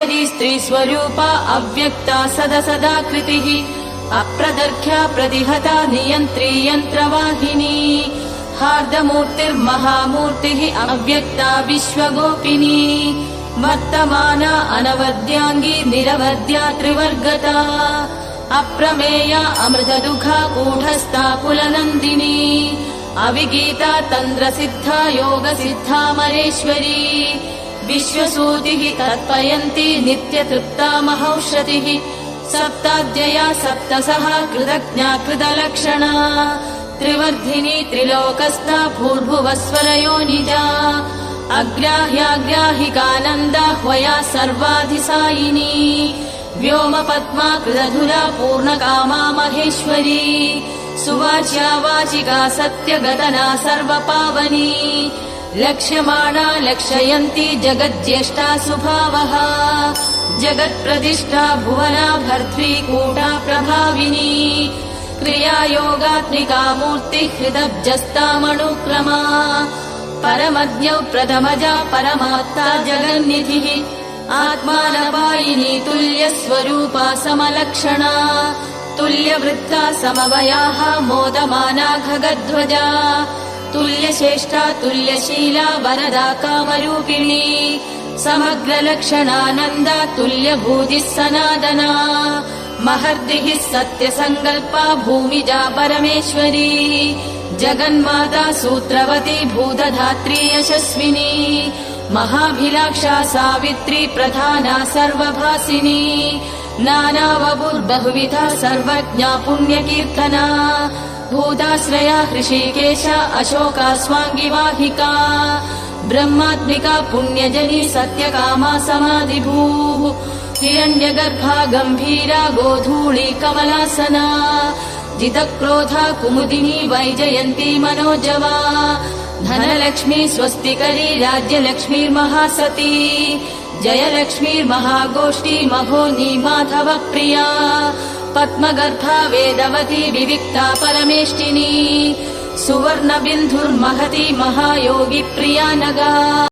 स्त्री स्वरूपा अव्यक्ता सदा कृतिः अप्रदर्ख्या प्रतिहता नियन्त्री यन्त्रवाहिनी हार्दमूर्तिर्महामूर्तिः अव्यक्ता विश्वगोपिनी वर्तमाना अनवद्यांगी निरवद्या त्रिवर्गता अप्रमेया अमृतदुःखा कूढस्था कुलनन्दिनी अविगीता तन्द्रसिद्धा योगसिद्धा मरेश्वरी विश्वसूतिः तत्पयन्ती नित्यतृप्ता महौषधिः सप्ताद्यया सप्तसः कृतज्ञा कृतलक्षणा त्रिवर्धिनी त्रिलोकस्था भूर्भुवस्वरयोनिजा अग्राह्याग्राहिकानन्दा ह्वया सर्वाधिसायिनी व्योमपद्मा कृतधुरा पूर्णकामा महेश्वरी सुवाच्या वाचिका सत्यगतना सर्वपावनी लक्ष्यमाणा लक्षयन्ती जगज्ज्येष्ठा सुभावः जगत्प्रतिष्ठा भुवना भर्त्री कूटा प्रभाविनी क्रियायोगात्मिका मूर्तिः हृदब्जस्तामणुक्रमा परमद्यौ प्रथमजा परमात्ता जगन्निधिः आत्मानपायिनी तुल्यस्वरूपा समलक्षणा तुल्यवृत्ता समवयाः मोदमाना खगध्वजा तुल्यश्रेष्ठा तुल्यशीला वरदा कामरूपिणी समग्रलक्षणानन्दा तुल्यभूतिः सनादना महर्दिः सत्यसङ्कल्पा भूमिजा परमेश्वरी जगन्माता सूत्रवती भूतधात्री यशस्विनी महाभिलाक्षा सावित्री प्रधाना सर्वभासिनी नानावपुर्बहुविधा सर्वज्ञा पुण्यकीर्तना भूताश्रया हृषीकेश अशोका स्वाङ्गिवाहिका ब्रह्मात्मिका पुण्यजनी सत्यकामा समाधिभूः हिरण्यगर्भा गम्भीरा गोधूळी कमलासना जितक्रोधा कुमुदिनी वैजयन्ती मनोजवा धनलक्ष्मी स्वस्तिकरी राज्यलक्ष्मीर्महासती जयलक्ष्मीर्महागोष्ठी महोनी माधवप्रिया पद्मगर्भा वेदवती विविक्ता परमेष्टिनी सुवर्णबिन्धुर्महती महायोगी प्रिया नगा।